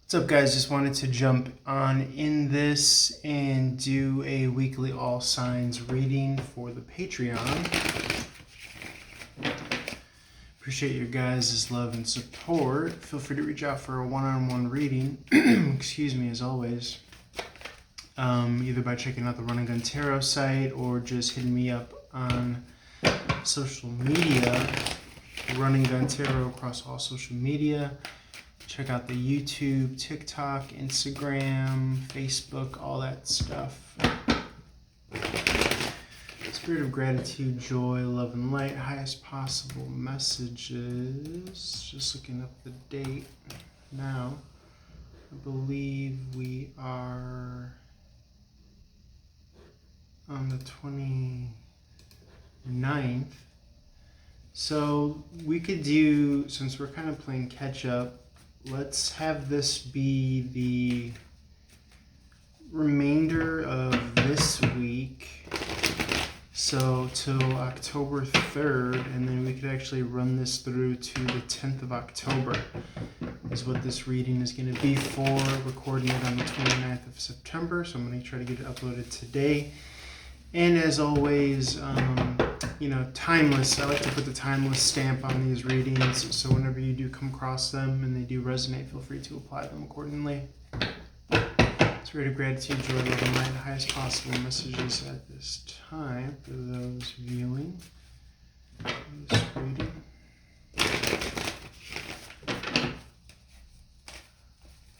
What's up, guys? Just wanted to jump on in this and do a weekly all signs reading for the Patreon. Appreciate your guys' love and support. Feel free to reach out for a one-on-one reading. Excuse me, as always. Either by checking out the Run and Gun Tarot site or just hitting me up on social media. Run and Gun Tarot across all social media. Check out the YouTube, TikTok, Instagram, Facebook, all that stuff. Spirit of gratitude, joy, love, and light, highest possible messages. Just looking up the date now. I believe we are on the 29th. So we could do, since we're kind of playing catch up, let's have this be the remainder of this week, so till October 3rd, and then we could actually run this through to the 10th of October is what this reading is going to be for. Recording it on the 29th of September, so I'm going to try to get it uploaded today. And as always, timeless. I like to put the timeless stamp on these readings, so whenever you do come across them and they do resonate, feel free to apply them accordingly. Spirit of gratitude, joy, love, and light, highest possible messages at this time for those viewing this reading.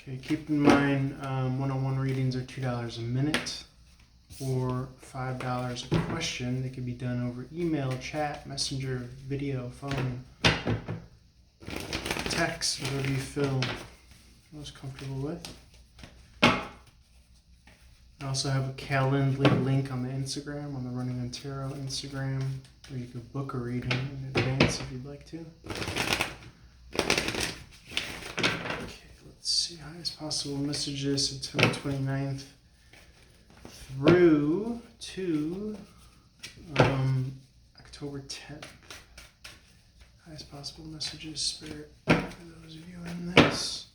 Okay, keep in mind, one-on-one readings are $2 a minute. Or $5 a question. They can be done over email, chat, messenger, video, phone, text, whatever you feel most comfortable with. I also have a Calendly link on the Instagram, on the Running on Tarot Instagram, where you could book a reading in advance if you'd like to. Okay, let's see. Highest possible messages, September 29th. Through to October 10th. Highest possible messages, Spirit, for those of you in this.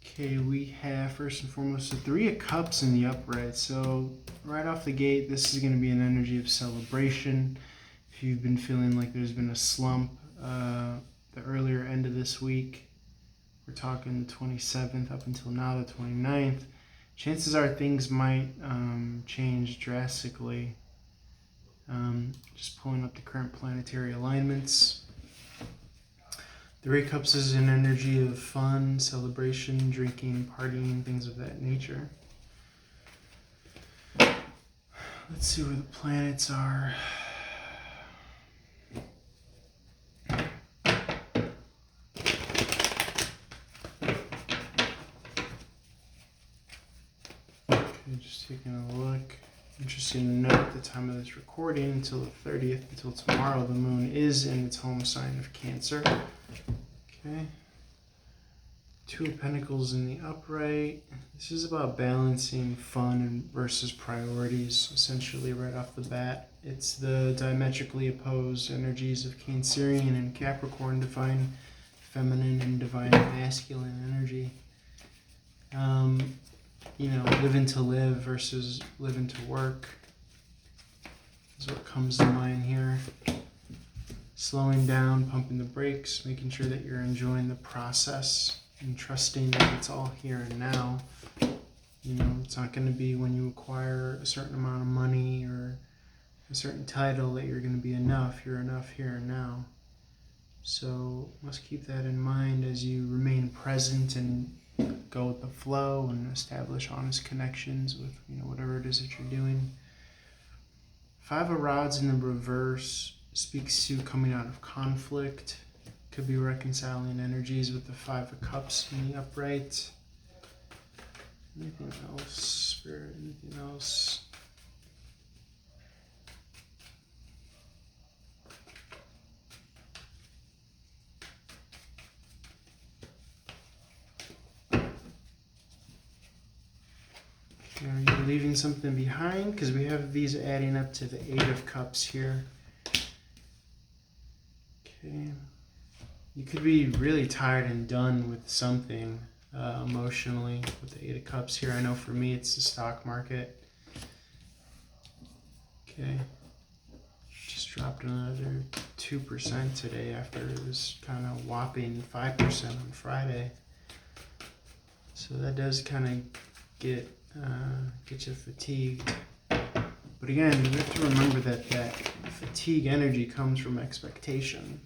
Okay, we have first and foremost the Three of Cups in the upright. So right off the gate, this is going to be an energy of celebration. If you've been feeling like there's been a slump the earlier end of this week, we're talking the 27th up until now, the 29th. Chances are things might change drastically. Just pulling up the current planetary alignments. Three of Cups is an energy of fun, celebration, drinking, partying, things of that nature. Let's see where the planets are. Just taking a look. Interesting to note at the time of this recording, until the 30th, until tomorrow, the moon is in its home sign of Cancer. Okay. Two of Pentacles in the upright. This is about balancing fun versus priorities, essentially, right off the bat. It's the diametrically opposed energies of Cancerian and Capricorn, divine feminine and divine masculine energy. Living to live versus living to work is what comes to mind here. Slowing down, pumping the brakes, making sure that you're enjoying the process and trusting that it's all here and now. It's not going to be when you acquire a certain amount of money or a certain title that you're going to be enough. You're enough here and now. So must keep that in mind as you remain present and go with the flow and establish honest connections with whatever it is that you're doing. Five of Rods in the reverse speaks to coming out of conflict. Could be reconciling energies with the Five of Cups in the upright. Anything else, Spirit? Anything else? Are you leaving something behind? Because we have these adding up to the Eight of Cups here. Okay. You could be really tired and done with something. emotionally with the Eight of Cups here. I know for me it's the stock market. Okay. Just dropped another 2% today after it was kind of whopping 5% on Friday. So that does kind of get you fatigued. But again, you have to remember that fatigue energy comes from expectation.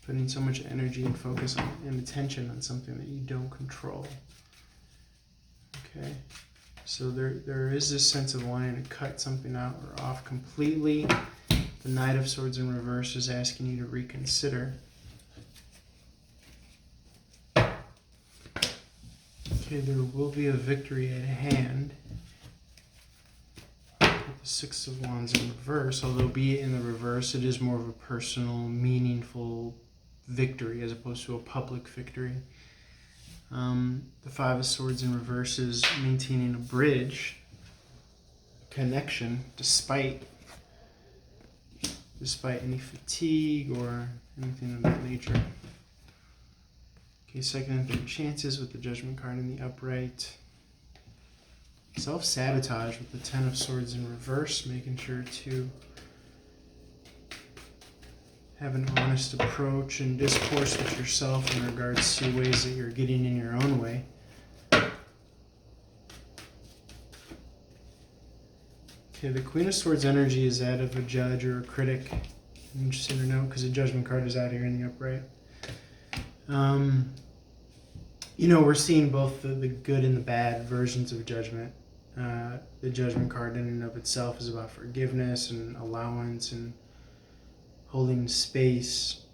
Putting so much energy and focus and attention on something that you don't control. Okay? So there is this sense of wanting to cut something out or off completely. The Knight of Swords in reverse is asking you to reconsider. Okay, there will be a victory at hand. With the Six of Wands in reverse, although be it in the reverse, it is more of a personal, meaningful victory as opposed to a public victory. The Five of Swords in reverse is maintaining a bridge, connection, despite any fatigue or anything of that nature. Okay, second and third chances with the Judgment card in the upright. Self-sabotage with the Ten of Swords in reverse, making sure to have an honest approach and discourse with yourself in regards to ways that you're getting in your own way. Okay, the Queen of Swords energy is that of a judge or a critic. Interesting to note because the Judgment card is out here in the upright. We're seeing both the good and the bad versions of Judgment. The Judgment card in and of itself is about forgiveness and allowance and holding space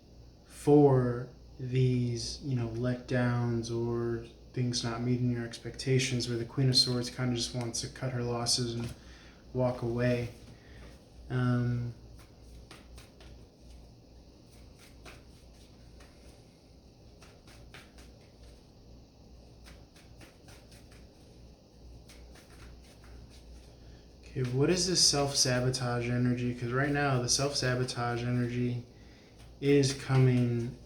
for these, letdowns or things not meeting your expectations, where the Queen of Swords kind of just wants to cut her losses and walk away. Okay, what is this self-sabotage energy? Because right now the self-sabotage energy is coming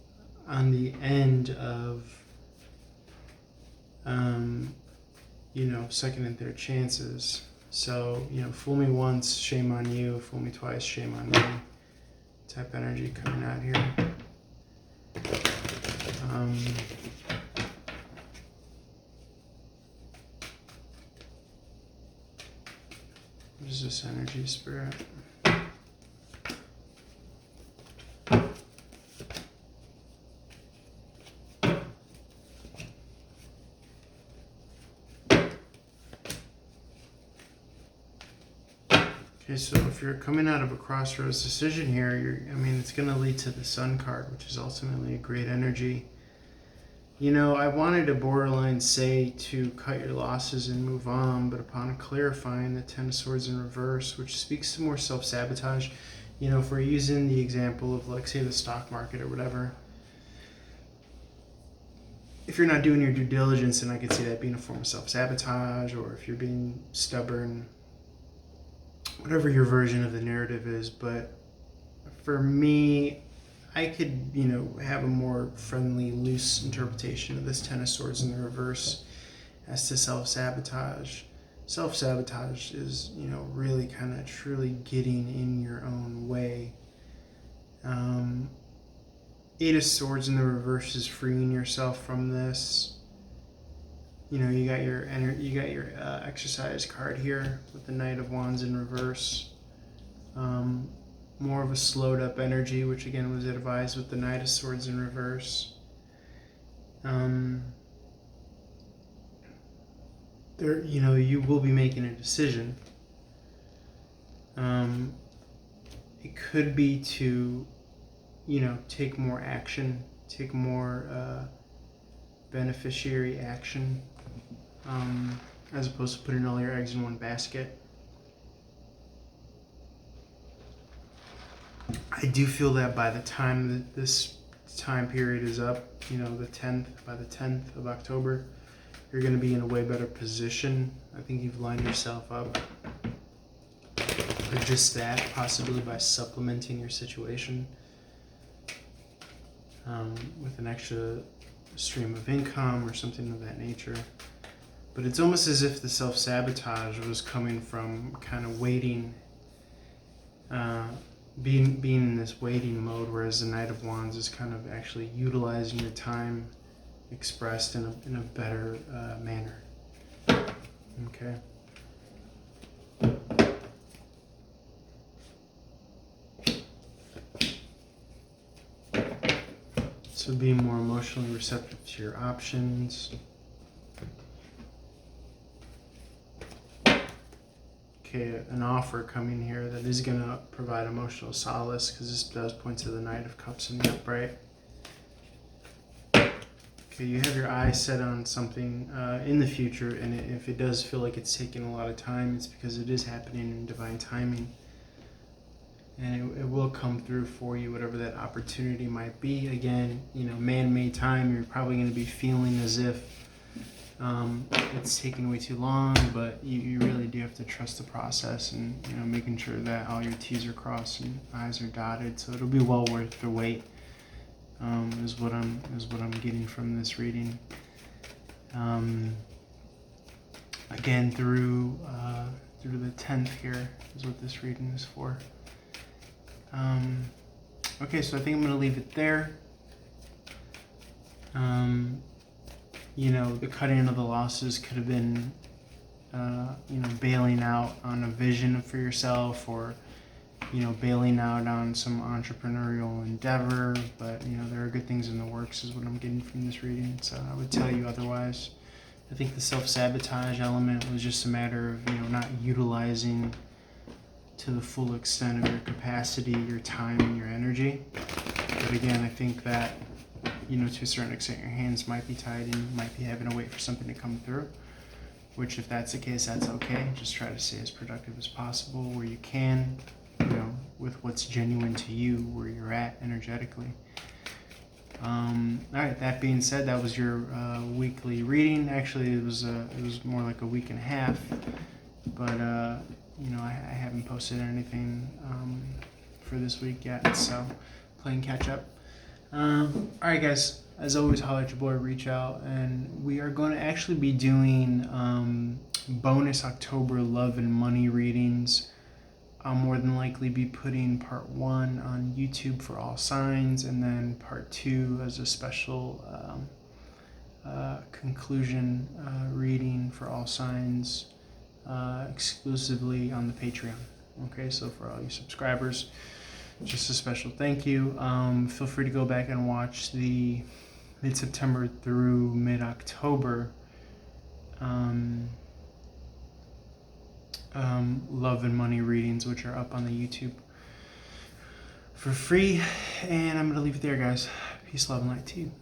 on the end of, second and third chances. So, fool me once, shame on you. Fool me twice, shame on me. Type energy coming out here. What is this energy, Spirit? Okay, so if you're coming out of a crossroads decision here, it's going to lead to the Sun card, which is ultimately a great energy. I wanted to borderline say to cut your losses and move on, but upon clarifying the Ten of Swords in reverse, which speaks to more self-sabotage, if we're using the example of, like, say, the stock market or whatever, if you're not doing your due diligence, then I could see that being a form of self-sabotage, or if you're being stubborn, whatever your version of the narrative is. But for me, I could, have a more friendly, loose interpretation of this Ten of Swords in the reverse as to self-sabotage. Self-sabotage is, really kind of truly getting in your own way. Eight of Swords in the reverse is freeing yourself from this. You got your exercise card here with the Knight of Wands in reverse. More of a slowed up energy, which again was advised with the Knight of Swords in reverse. You will be making a decision. It could be to, take more action, take more beneficiary action, as opposed to putting all your eggs in one basket. I do feel that by the time that this time period is up, by the 10th of October, you're going to be in a way better position. I think you've lined yourself up for just that, possibly by supplementing your situation with an extra stream of income or something of that nature. But it's almost as if the self-sabotage was coming from kind of waiting, being in this waiting mode, whereas the Knight of Wands is kind of actually utilizing your time expressed in a better manner. Okay. So being more emotionally receptive to your options. Okay, an offer coming here that is going to provide emotional solace, because this does point to the Knight of Cups in the upright. Okay, you have your eyes set on something in the future, and if it does feel like it's taking a lot of time, it's because it is happening in divine timing. And it will come through for you, whatever that opportunity might be. Again, man-made time, you're probably going to be feeling as if it's taking way too long, but you really do have to trust the process, and making sure that all your T's are crossed and I's are dotted. So it'll be well worth the wait. Is what I'm getting from this reading. Again, through the 10th here is what this reading is for. Okay, so I think I'm going to leave it there. The cutting of the losses could have been, bailing out on a vision for yourself, or, bailing out on some entrepreneurial endeavor. But, there are good things in the works is what I'm getting from this reading. So I would tell you otherwise. I think the self-sabotage element was just a matter of, not utilizing to the full extent of your capacity, your time, and your energy. But again, I think that, to a certain extent, your hands might be tied and you might be having to wait for something to come through, which if that's the case, that's okay. Just try to stay as productive as possible where you can, with what's genuine to you, where you're at energetically. All right, that being said, that was your weekly reading. Actually, it was more like a week and a half, but I haven't posted anything for this week yet, so playing catch up. All right, guys, as always, holler at your boy, reach out, and we are going to actually be doing bonus October love and money readings. I'll more than likely be putting part 1 on YouTube for all signs, and then part 2 as a special conclusion reading for all signs, exclusively on the Patreon. Okay, so for all you subscribers, just a special thank you. Feel free to go back and watch the mid-September through mid-October love and money readings, which are up on the YouTube for free. And I'm going to leave it there, guys. Peace, love, and light to you.